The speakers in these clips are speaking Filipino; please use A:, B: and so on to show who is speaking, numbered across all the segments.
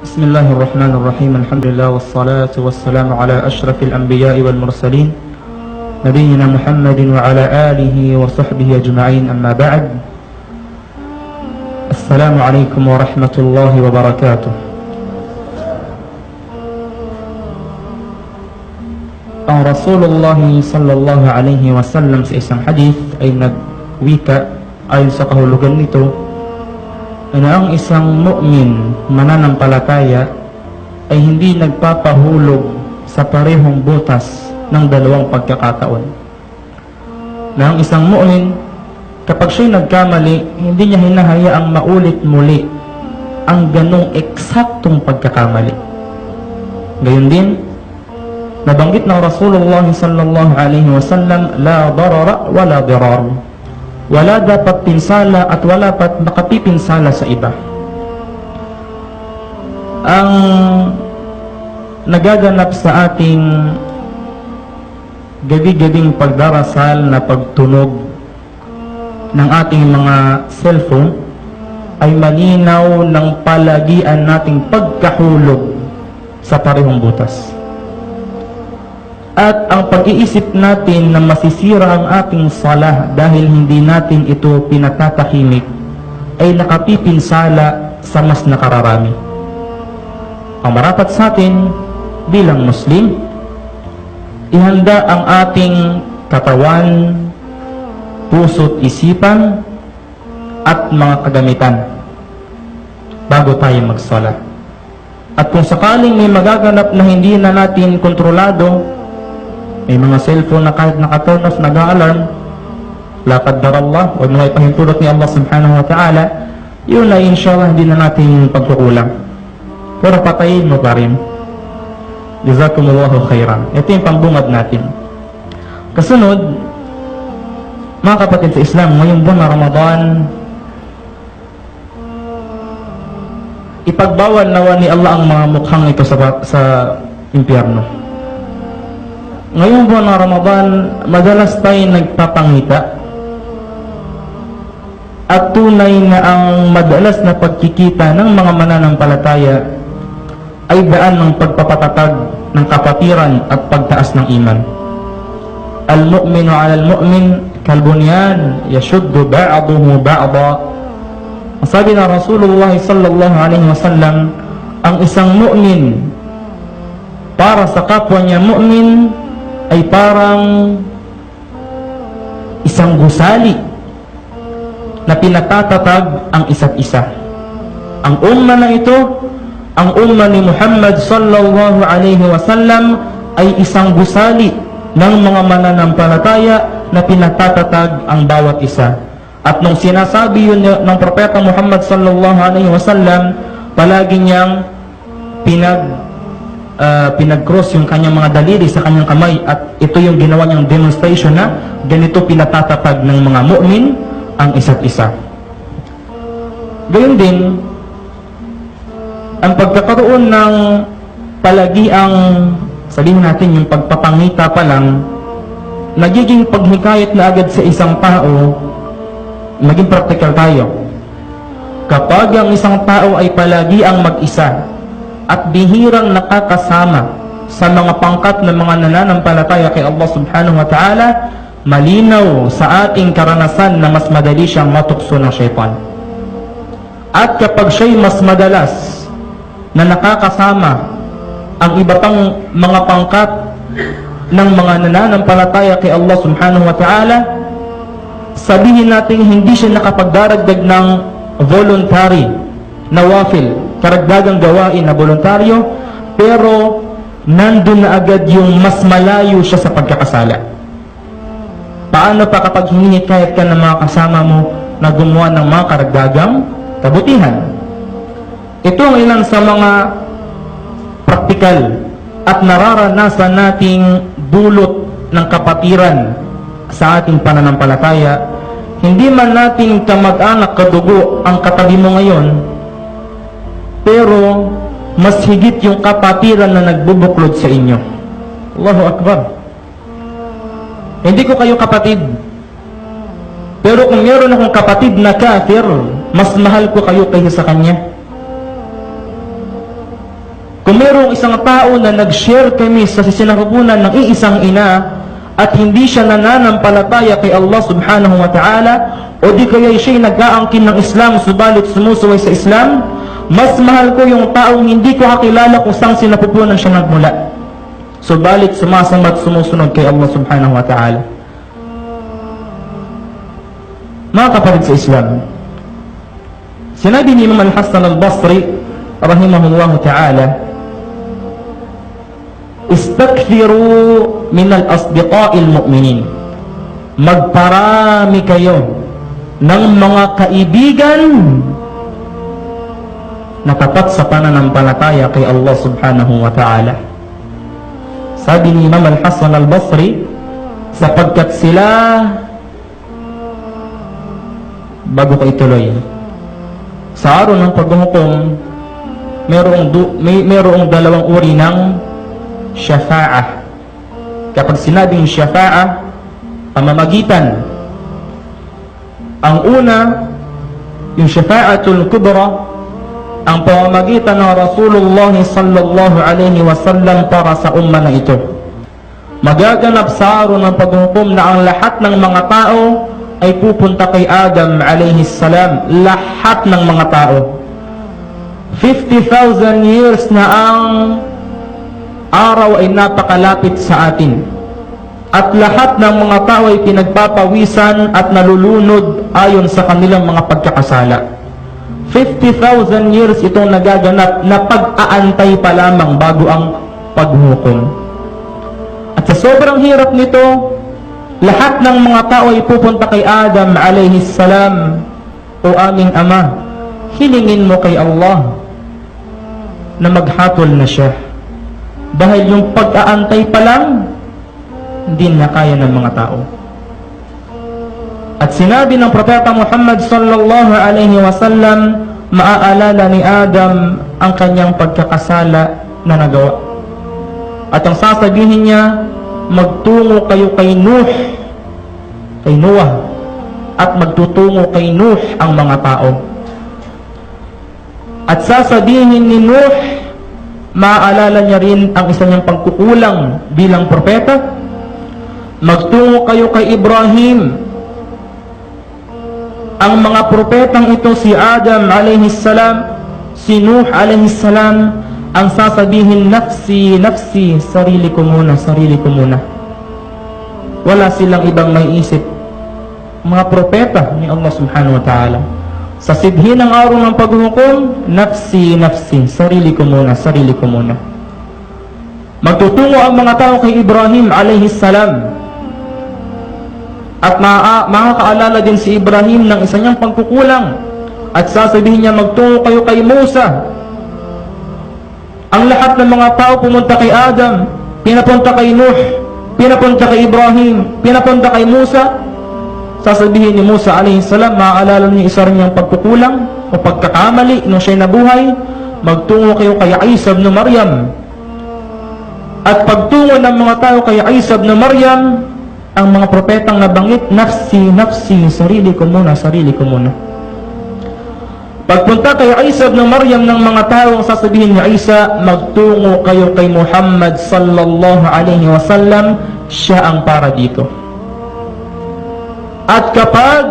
A: بسم الله الرحمن الرحيم الحمد لله والصلاة والسلام على أشرف الأنبياء والمرسلين نبينا محمد وعلى آله وصحبه أجمعين أما بعد السلام عليكم ورحمة الله وبركاته. Ang Rasulullah sallallahu alaihi wasallam sa isang hadith ay nagwika ayon sa kahulugan nito na ang isang mu'min mananampalataya ay hindi nagpapahulog sa parehong butas ng dalawang pagkakataon. Na ang isang mu'min, kapag siya'y nagkamali, hindi niya hinahayaang maulit muli ang ganong eksaktong pagkakamali. Gayon din, nabanggit ng Rasulullah sallallahu alaihi wasallam, la darara wala dirar. Wala dapat pinsala at wala dapat makapipinsala sa iba. Ang nagaganap sa ating gabi-gabing pagdarasal na pagtunog ng ating mga cellphone ay malinaw ng palagian nating pagkahulog sa parehong butas. At ang pag-iisip natin na masisira ang ating salah dahil hindi natin ito pinatatahimik ay nakapipinsala sa mas nakararami. Ang marapat sa atin bilang Muslim, ihanda ang ating katawan, puso't isipan at mga kagamitan bago tayo magsalah. At kung sakaling may magaganap na hindi na natin kontrolado, may mga cellphone na kahit naka-turn off, nag-a-alarm, la qaddarallah, o mga ipahintulot ni Allah subhanahu wa ta'ala, yun ay inshallah hindi na natin pagkukulang. Pero patayin mo pa rin. Jazakumullahu khairan. Ito yung pambungad natin. Kasunod, mga kapatid sa Islam, ngayong buwan na Ramadan, ipagbawal nawa ni Allah ang mga mukhang ito sa impyerno. Ngayong buwan ng Ramadan, madalas tayo nagpapangita at tunay na ang madalas na pagkikita ng mga mananampalataya ay daan ng pagpapatatag ng kapatiran at pagtaas ng iman. Al-mu'minu 'ala al-mu'min kalbunyan yashuddu ba'dahu ba'da. Sabi ng Rasulullah sallallahu alaihi wasallam, ang isang mu'min para sa kapwa niya mu'min ay parang isang gusali na pinatatatag ang isa't isa. Ang umma na ito, ang umma ni Muhammad sallallahu alaihi wasallam ay isang gusali ng mga mananampalataya na pinatatatag ang bawat isa. At nung sinasabi yun ng propeta Muhammad sallallahu alaihi wasallam, palagi niyang pinag-cross yung kanyang mga daliri sa kanyang kamay, at ito yung ginawa niyang demonstration na ganito pinatatatag ng mga mu'min ang isa't isa. Gayon din, ang pagkakaroon ng palagiang, sabihin natin yung pagpapangita pa lang, nagiging paghikayat na agad sa isang tao. Maging practical tayo. Kapag ang isang tao ay palagi ang mag-isa at bihirang nakakasama sa mga pangkat ng mga nananampalataya kay Allah subhanahu wa ta'ala, malinaw sa ating karanasan na mas madali siyang matukso ng syaitan. At kapag siya'y mas madalas na nakakasama ang iba pang mga pangkat ng mga nananampalataya kay Allah subhanahu wa ta'ala, sabihin natin hindi siya nakapagdaragdag ng voluntary nawafil, karagdagang gawain na voluntaryo, pero nandun na agad yung mas malayo siya sa pagkakasala. Paano pa kapag hinihikayat ka ng mga kasama mo na gumawa ng mga karagdagang kabutihan? Ito ang ilan sa mga praktikal at nararanasan nating dulot ng kapatiran sa ating pananampalataya. Hindi man natin kamag-anak kadugo ang katabi mo ngayon, pero mas higit yung kapatiran na nagbubuklod sa inyo. Allahu Akbar. Hindi ko kayo kapatid, pero kung meron akong kapatid na kafir, mas mahal ko kayo kaysa sa kanya. Kung mayroong isang tao na nag-share kami sa sinapupunan ng iisang ina at hindi siya nananampalataya kay Allah subhanahu wa ta'ala, o di kaya siya'y nag-aangkin ng Islam subalit sumusuway sa Islam, mas mahal ko yung taong hindi ko kakilala kung saan sinapupunan siya nagmula, subalit sumasama at sumusunod kay Allah subhanahu wa ta'ala. Mga kapatid sa Islam, sinabi ni Imam Al-Hasan Al-Basri rahimahullahu ta'ala, istakfiru min al-asdiqa'il mu'minin, magparami kayo ng mga kaibigan na tapat sa pananampalataya kay Allah subhanahu wa ta'ala. Sabi ni Imam Al-Hasan Al-Basri, sapagkat sila, bago ko ituloy, sa araw ng paghuhukom, mayroong dalawang uri ng syafa'ah. Kapag sinabing syafa'ah, pamamagitan. Ang una, yung syafa'atul kubra, ang pamamagitan ng Rasulullah sallallahu alaihi wasallam para sa umma na ito. Magaganap sa araw ng paghukom na ang lahat ng mga tao ay pupunta kay Adam alaihi salam. Lahat ng mga tao. 50,000 years na ang araw ay napakalapit sa atin, at lahat ng mga tao ay pinagpapawisan at nalulunod ayon sa kanilang mga pagkakasala. 50,000 years itong nagaganap na pag-aantay pa lamang bago ang paghukom. At sa sobrang hirap nito, lahat ng mga tao ay pupunta kay Adam alayhi salam. O aming Ama, hilingin mo kay Allah na maghatol na siya, dahil yung pag-aantay pa lang hindi na kaya ng mga tao. At sinabi ng Propeta Muhammad sallallahu alaihi wasallam, maaalala ni Adam ang kanyang pagkakasala na nagawa, at ang sasabihin niya, magtungo kayo kay Noah, at magtutungo kay Nuh ang mga tao. At sasabihin ni Nuh, maaalala niya rin ang isa niyang pagkukulang bilang propeta, magtungo kayo kay Ibrahim. Ang mga propetang ito, si Adam alayhi salam, si Nuh alayhi salam, ang sasabihin, nafsi, nafsi, sarili ko muna, sarili ko muna. Wala silang ibang may isip. Mga propeta ni Allah subhanahu wa ta'ala. Sa sidhi ng araw ng paghukom, nafsi, nafsi, sarili ko muna, sarili ko muna. Magtutungo ang mga tao kay Ibrahim alayhi salam, at makakaalala din si Ibrahim ng isa niyang pagkukulang, at sasabihin niya, magtungo kayo kay Musa. Ang lahat ng mga tao pumunta kay Adam, pinapunta kay Nuh, pinapunta kay Ibrahim, pinapunta kay Musa. Sasabihin ni Musa alayhi salam, maaalala niya isa rin niyang pagkukulang o pagkakamali nung siya'y nabuhay, magtungo kayo kay Isa ibn Maryam. At pagtungo ng mga tao kay Isa ibn Maryam, ang mga propetang nabanggit, nafsi, nafsi, sarili ko muna, sarili ko muna. Pagpunta kay Isa ibn Maryam ng mga tao, ang sasabihin ni Isa, magtungo kayo kay Muhammad sallallahu alaihi wasallam, siya ang para dito. At kapag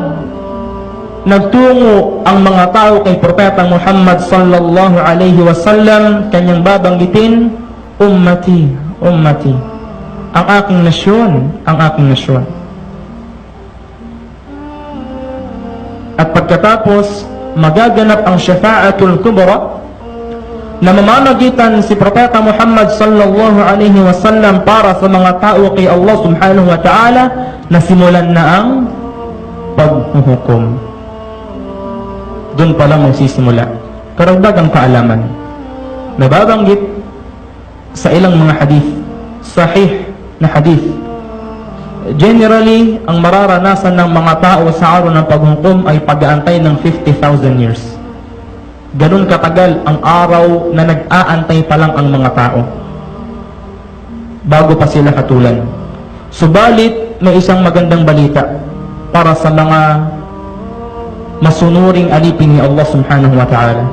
A: nagtungo ang mga tao kay Propeta Muhammad sallallahu alaihi wasallam, kanyang babanggitin, ummati, ummati, ang aking nasyon, ang aking nasyon. At pagkatapos, magaganap ang syafa'atul kubra, na mamamagitan si Propeta Muhammad sallallahu alaihi wasallam para sa mga tao kay Allah subhanahu wa ta'ala, na simulan na ang paghuhukom. Doon pa lang magsisimula. Karagdagang kaalaman, nababanggit sa ilang mga hadith, sahih na hadith. Generally, ang mararanasan ng mga tao sa araw ng paghukom ay pag-aantay ng 50,000 years. Ganun katagal ang araw na nag-aantay pa lang ang mga tao bago pa sila hatulan. Subalit, may isang magandang balita para sa mga masunuring alipin ni Allah subhanahu wa ta'ala.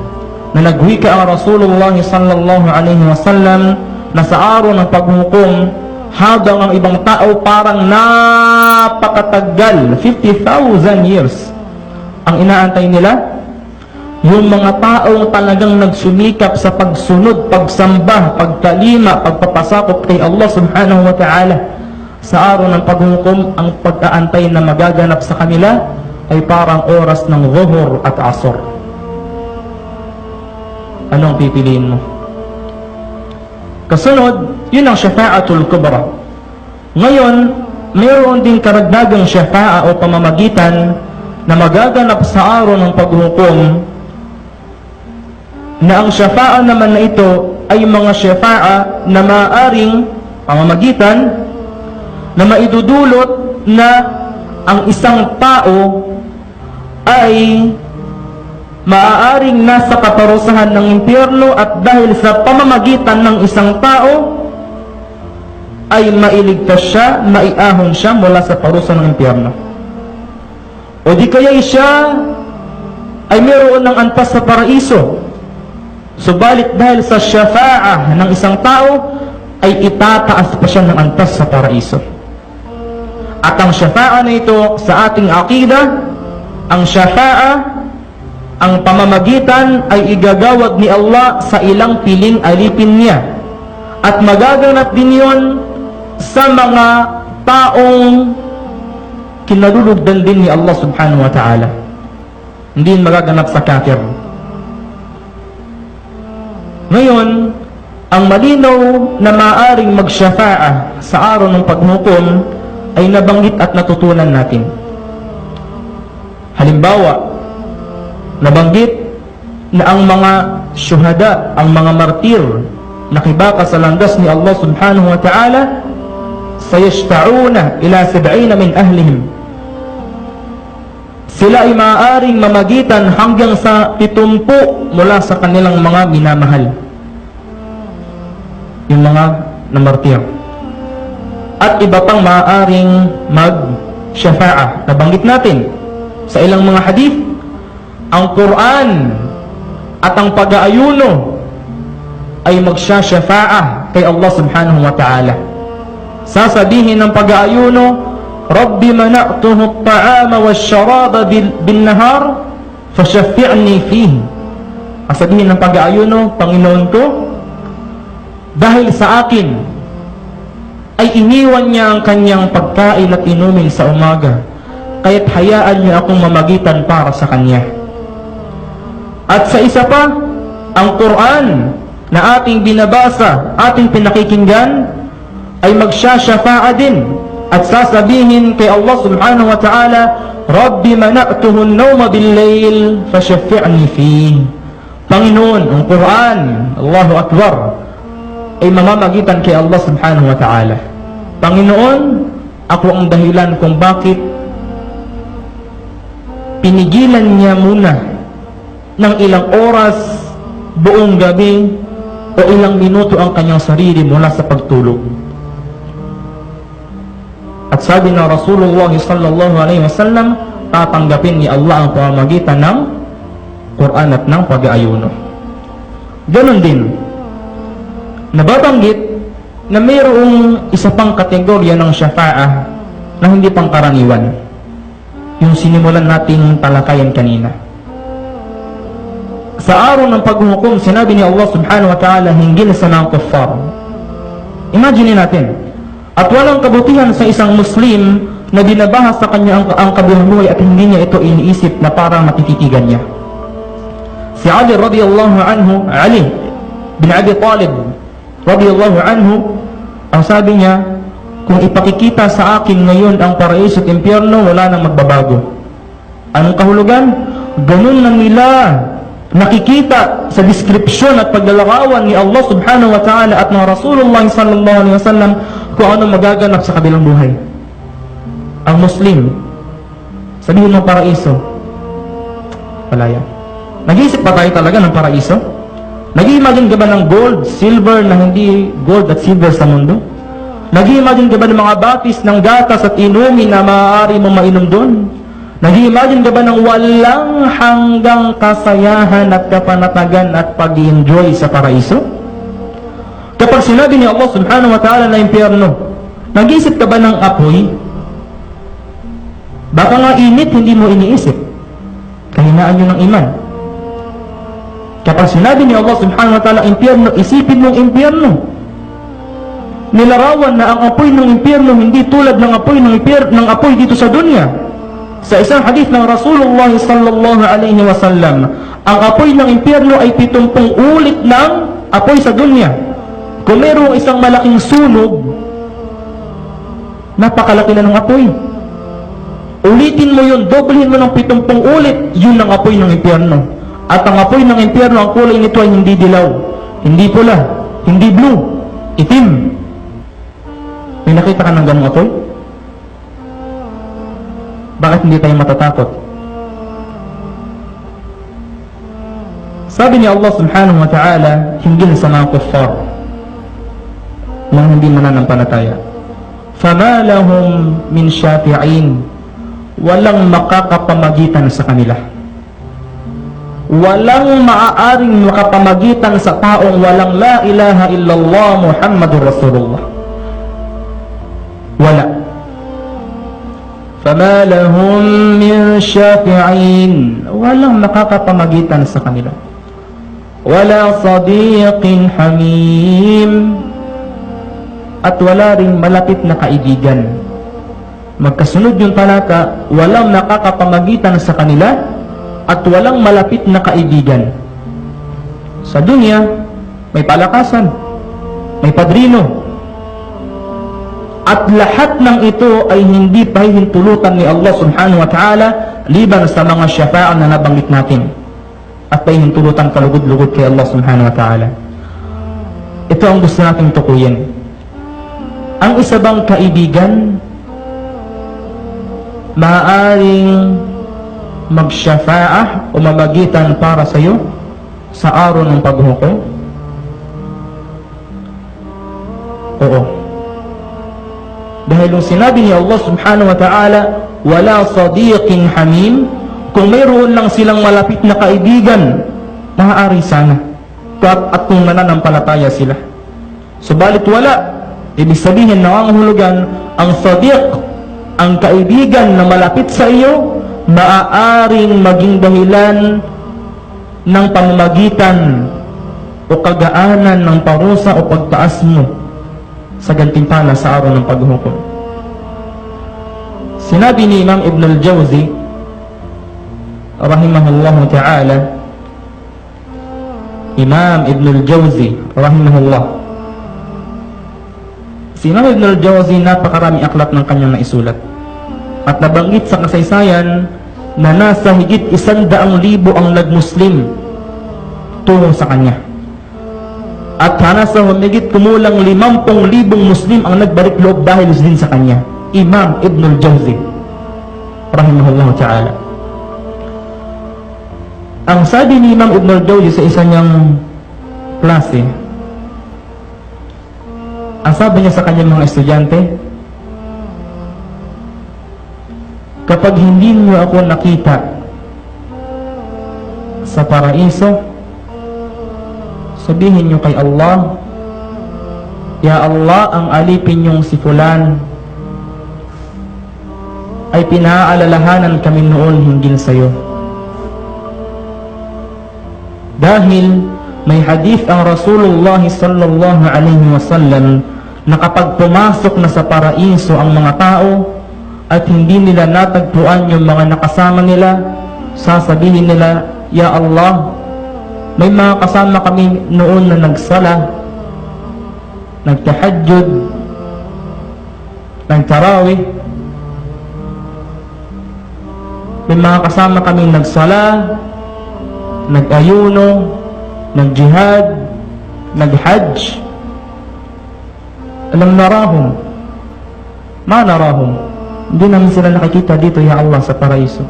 A: na nagwika ang Rasulullah sallallahu alaihi wasallam na sa araw ng paghukom, habang ang ibang tao parang napakatagal, 50,000 years ang inaantay nila, yung mga taong talagang nagsumikap sa pagsunod, pagsamba, pagkalima, pagpapasakop kay Allah subhanahu wa ta'ala, sa araw ng paghukom, ang pag-aantay na magaganap sa kanila ay parang oras ng zuhur at asr. Anong pipiliin mo? Kasunod, yun ang syafa'atul kubra. Ngayon, mayroon din karagdagang syafa'a o pamamagitan na magaganap sa araw ng paghukom, na ang syafa'a naman na ito ay mga syafa'a na maaaring pamamagitan na maidudulot na ang isang tao ay maaaring nasa kaparusahan ng impyerno, at dahil sa pamamagitan ng isang tao ay mailigtas siya, maiahon siya mula sa parusa ng impyerno. O di kaya siya ay mayroon ng antas sa paraiso, subalit dahil sa syafa'ah ng isang tao ay itataas pa siya ng antas sa paraiso. At ang syafa'ah na ito sa ating aqida, ang syafa'ah, ang pamamagitan ay igagawad ni Allah sa ilang piling alipin niya, at magaganap din yon sa mga taong kinalulugdan din ni Allah subhanahu wa ta'ala. Hindi magaganap sa kafir. Ngayon, ang malinaw na maaring magsyafa'a sa araw ng paghukom ay nabanggit at natutunan natin. Halimbawa, nabanggit na ang mga syuhada, ang mga martir, nakibaka sa landas ni Allah subhanahu wa ta'ala, sayashta'una ila 70 min ahlihim. Sila ay maaaring mamagitan hanggang sa 70 mula sa kanilang mga minamahal, yung mga namartir. At iba pang maaaring mag-syafa'a. Nabanggit natin sa ilang mga hadith, ang Quran at ang pag-aayuno ay magsya-syafa'a kay Allah subhanahu wa ta'ala. Sasabihin ng pag-aayuno, Rabbi mana'tuhu at-ta'ama wash-sharaba bin-nahar fashaffi'ni fihi. Sasabihin ng pag-aayuno, Panginoon ko, dahil sa akin ay iniwan niya ang kanyang pagkain at inumin sa umaga, kaya't hayaan niya akong mamagitan para sa kanya. At sa isa pa, ang Quran na ating binabasa, ating pinakikinggan, ay magsya-syafa'a din at sasabihin kay Allah subhanahu wa ta'ala, Rabbi mana'tuhu an-nawma bil-layl fashaffi'ni fihi. Panginoon, ang Quran, Allahu Akbar, ay mamamagitan kay Allah subhanahu wa ta'ala. Panginoon, ako ang dahilan kung bakit pinigilan niya muna ng ilang oras, buong gabi, o ilang minuto ang kanyang sarili mula sa pagtulog. At sabi ng Rasulullah sallallahu alaihi wasallam, tatanggapin ni Allah ang pamamagitan ng Quran at ng pag-aayuno. Ganon din, nababanggit na mayroong isa pang kategorya ng syafa'ah na hindi pangkaraniwan, yung sinimulan nating talakayan kanina. Sa araw ng paghukom, sinabi ni Allah subhanahu wa ta'ala hinggil sa mga kuffar. Imagine natin, at walang kabutihan sa isang Muslim na binabahas sa kanya ang kabuhay at hindi niya ito iniisip na parang matititigan niya. Si Ali radiyallahu anhu, Ali bin Abi Talib radiyallahu anhu, ang sabi niya, kung ipakikita sa akin ngayon ang paraiso at impyerno, wala nang magbabago. Anong kahulugan? Ganun na nila nakikita sa description at paglalakawan ni Allah subhanahu wa ta'ala at ng Rasulullah sallallahu alaihi wasallam kung ano magaganap sa kabilang buhay. Ang Muslim, sabihin ng paraiso, wala yan. Nag-iisip ba tayo talaga ng paraiso? Nag-i-imagine ka ba ng gold, silver na hindi gold at silver sa mundo? Nag-i-imagine ka ba ng mga batis ng gatas at inumin na maaari mong mainom doon? Nag-i-imagine ka ba ng walang hanggang kasayahan at kapanatagan at pag-enjoy sa paraiso? Kapag sinabi ni Allah subhanahu wa ta'ala na impyerno, nag-iisip ka ba ng apoy? Baka nga init, hindi mo iniisip. Kahinaan nyo ng iman. Kapag sinabi ni Allah subhanahu wa ta'ala impyerno, isipin mong impyerno. Nilarawan na ang apoy ng impyerno hindi tulad ng apoy ng apoy dito sa dunya. Sa isang hadith ng Rasulullah sallallahu alaihi wasallam, ang apoy ng impyerno ay 70 ulit ng apoy sa dunya. Kung mayroong isang malaking sunog, napakalaki na ng apoy. Ulitin mo yun, doblehin mo ng 70 ulit, yun ang apoy ng impyerno. At ang apoy ng impyerno, ang kulay nito ay hindi dilaw, hindi pula, hindi blue, itim. May nakita ka ng ganong apoy? Bakit hindi tayo matatakot? Sabi ni Allah subhanahu wa ta'ala, hinggil sa mga kuffar nang hindi mananampalataya, فَمَا لَهُمْ مِنْ شَافِعِينَ, walang makakapamagitan sa kanila. Walang maaaring makapamagitan sa taong walang la ilaha illallah Muhammadur Rasulullah. Wala. فَمَا لَهُمْ مِنْ شَافِعِينَ, walang makakapamagitan sa kanila. وَلَا صَدِيقٍ حَمِيمٍ, at wala ring malapit na kaibigan. Magkasunod yung talata, walang nakakapamagitan sa kanila at walang malapit na kaibigan. Sa dunya, may palakasan, may padrino, at lahat ng ito ay hindi pahihintulutan ni Allah subhanahu wa ta'ala liban sa mga syafa'a na nabanggit natin, at pahihintulutan kalugod-lugod kay Allah subhanahu wa ta'ala. Ito ang gusto nating tukuyin. Ang isa bang kaibigan maaaring magsyafa'ah o mamagitan para sa iyo sa araw ng paghukom? Oo. Dahil yung sinabi ni Allah subhanahu wa ta'ala, wala sadiqin hamim, kung mayroon lang silang malapit na kaibigan, maaari sana at kung nananampalataya sila. Subalit wala. Ibig sabihin, nangangahulugan ang sadiq, ang kaibigan na malapit sa iyo, maaaring maging dahilan ng pamamagitan o kagaanan ng parusa o pagtaas mo sa gantimpala sa araw ng paghukom. Sinabi ni Imam Ibn al-Jawzi rahimahullah ta'ala, Imam Ibn al-Jawzi rahimahullah, si Imam Ibn al-Jawzi, napakarami aklat ng kanyang naisulat. At nabanggit sa kasaysayan na nasa higit 100,000 ang nag-Muslim tungo sa kanya. At nasa humigit kumulang 50,000 Muslim ang nagbalik loob dahil din sa kanya. Imam Ibn al-Jawzi rahimahullah ta'ala. Ang sabi ni Imam Ibn al-Jawzi sa isa niyang klase, ang sabi niya sa kanyang mga estudyante, kapag hindi niyo ako nakita sa paraiso, sabihin niyo kay Allah, Ya Allah, ang alipin niyong si Fulan ay pinaalalahanan kami noon hinggil sa iyo. Dahil may hadith ang Rasulullah sallallahu alaihi wasallam na kapag pumasok na sa paraiso ang mga tao at hindi nila natagpuan yung mga nakasama nila, sasabihin nila, Ya Allah, may mga kasama kami noon na nagsala, nagtahajjud, nagtarawih, may mga kasama kami nagsala, nag-ayuno, nag-jihad, nag-hajj. Alam narahum, ma narahum, hindi namin sila nakikita dito, Ya Allah, sa paraiso.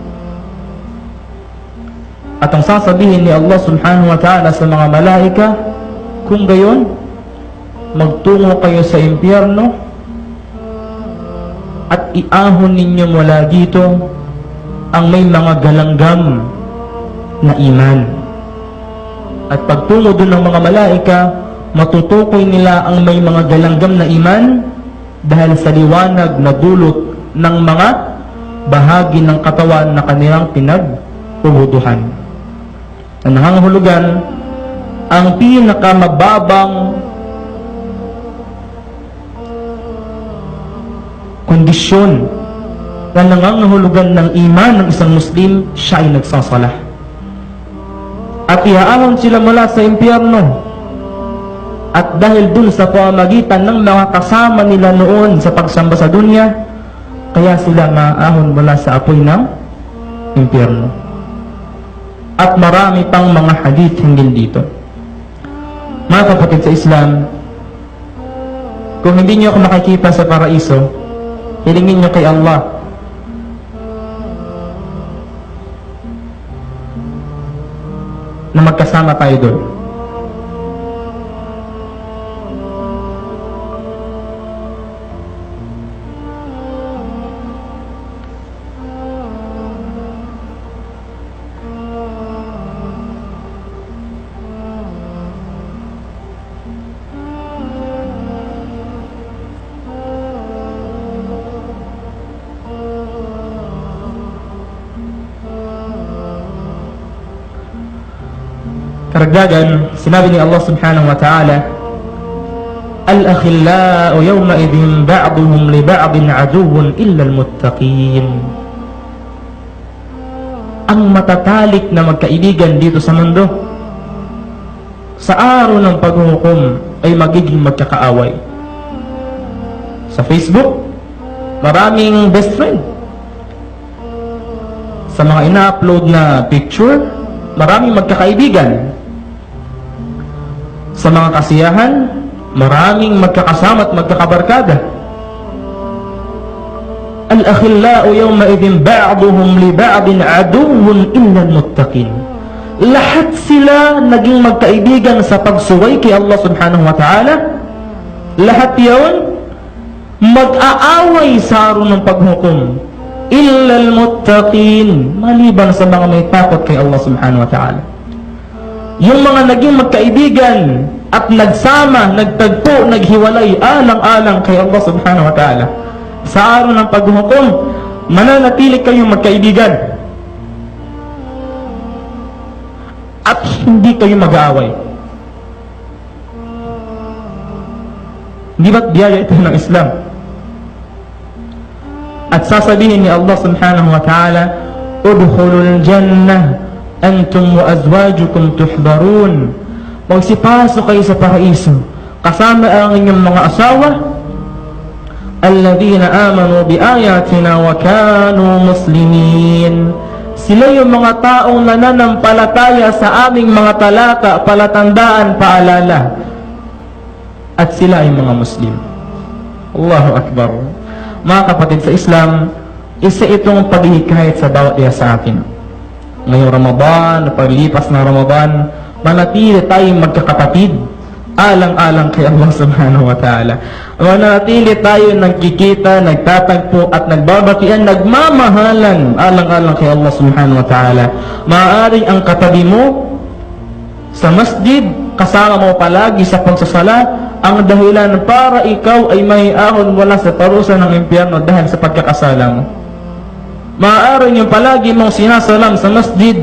A: At ang sasabihin ni Allah subhanahu wa ta'ala sa mga malaika, kung gayon, magtungo kayo sa impyerno at iahon ninyo mula dito ang may mga galanggam na iman. At pagtungo doon ng mga malaika, matutukoy nila ang may mga galanggam na iman dahil sa liwanag na dulot ng mga bahagi ng katawan na kanilang pinagpuhuduhan. Ang nangangahulugan, ang pinakamababang kondisyon na nangangahulugan ng iman ng isang Muslim, siya ay nagsasala. At iaahon sila mula sa impyerno. At dahil dun sa pamamagitan ng mga kasama nila noon sa pagsamba sa dunya, kaya sila maaahon mula sa apoy ng impyerno. At marami pang mga hadith hinggil dito. Mga kapatid sa Islam, kung hindi niyo ako makikita sa paraiso, hilingin niyo kay Allah na magkasama tayo doon. Karagdagan, sinabi ni Allah subhanahu wa ta'ala, Al-akhillau yawma idhin ba'duhum li ba'din aduwwun illa al-muttaqin. Ang matatalik na magkaibigan dito sa mundo, sa araw ng paghuhukom ay magiging magkakaaway. Sa Facebook, maraming best friend. Sa mga ina-upload na picture, maraming magkakaibigan. Sa mga kasiyahan, maraming magkakasama at magkakabarkada. Al-akhillau yawma idhin ba'duhum li ba'din aduwwun illa al-muttaqin. Lahat sila naging magkaibigan sa pagsuway kay Allah subhanahu wa ta'ala. Lahat yun mag-aaway sa araw ng paghukom illa al-muttaqin, maliban sa mga may takot kay Allah subhanahu wa ta'ala. Yung mga naging magkaibigan at nagsama, nagtagpo, naghiwalay, alang-alang kay Allah subhanahu wa ta'ala, sa araw ng paghuhukom, mananatili kayong magkaibigan at hindi kayo mag-aaway. Hindi ba't biyaya ito ng Islam? At sasabihin ni Allah subhanahu wa ta'ala, udkhulul jannah antum wa azwajukum tuhbarun. Magsipasok kayo sa paraiso kasama ang inyong mga asawa, alladhina amanu bi ayatina wa kanu muslimin. Sila yung mga taong nananampalataya sa aming mga talata, palatandaan, paalala, at sila ay mga Muslim. Allahu Akbar. Mga kapatid sa Islam, isa itong paghihikayat sa bawat isa sa atin. Ngayong Ramadan, paglipas ng Ramadan, manatili tayong magkakapatid, alang-alang kay Allah subhanahu wa ta'ala. Manatili tayo nagkikita, nagtatagpo at nagbabatian, nagmamahalan, alang-alang kay Allah subhanahu wa ta'ala. Maaaring ang katabi mo sa masjid, kasama mo palagi sa pagsasala, ang dahilan para ikaw ay may ahon mula sa parusa ng impyerno dahil sa pagkakasala mo. Maaaring yung palagi mong sinasalam sa masjid,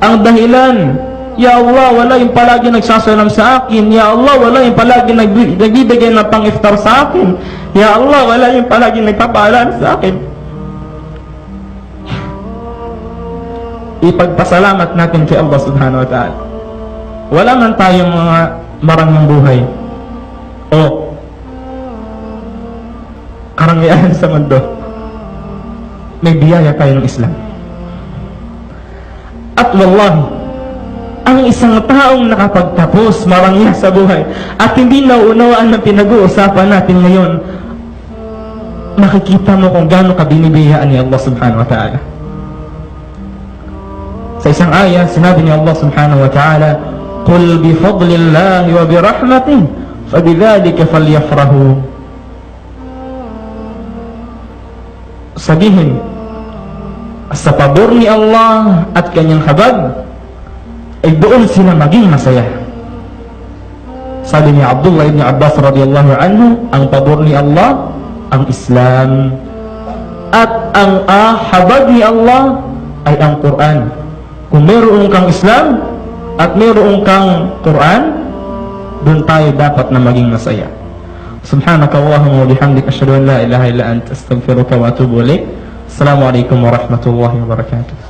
A: ang dahilan, Ya Allah, wala yung palagi nagsasalam sa akin. Ya Allah, wala yung palagi nagbibigay ng pang-iftar sa akin. Ya Allah, wala yung palagi nagpapaalam sa akin. Ipagpasalamat natin kay Allah subhanahu wa ta'ala. Wala man tayong mga marangang buhay o karangyaan sa mundo, may biyaya tayo ng Islam. At wallahi, ang isang taong nakapagtapos marangya sa buhay at hindi nauunawaan ng pinag-uusapan natin ngayon, makikita mo kung gaano ka binibiyaan ni Allah subhanahu wa ta'ala. Sa isang ayah, sinabi ni Allah subhanahu wa ta'ala, قُلْ بِفَضْلِ اللَّهِ وَبِرَحْمَتِهِ فَبِذَلِكَ فَلْيَفْرَحُوا. Sabihin, sa pabor ni Allah at kanyang habag, ay doon sila maging masaya. Sabi ni Abdullah ibn Abbas radhiyallahu anhu, ang pabor ni Allah, ang Islam, at ang habag ni Allah ay ang Quran. Kung mayroon kang Islam at mayroon kang Quran, doon tayo dapat na maging masaya. Subhanaka Allahumma wa bihamdika, asyhadu an la ilaha illa anta, astaghfiruka wa atubu ilaik. Assalamualaikum warahmatullahi wabarakatuh.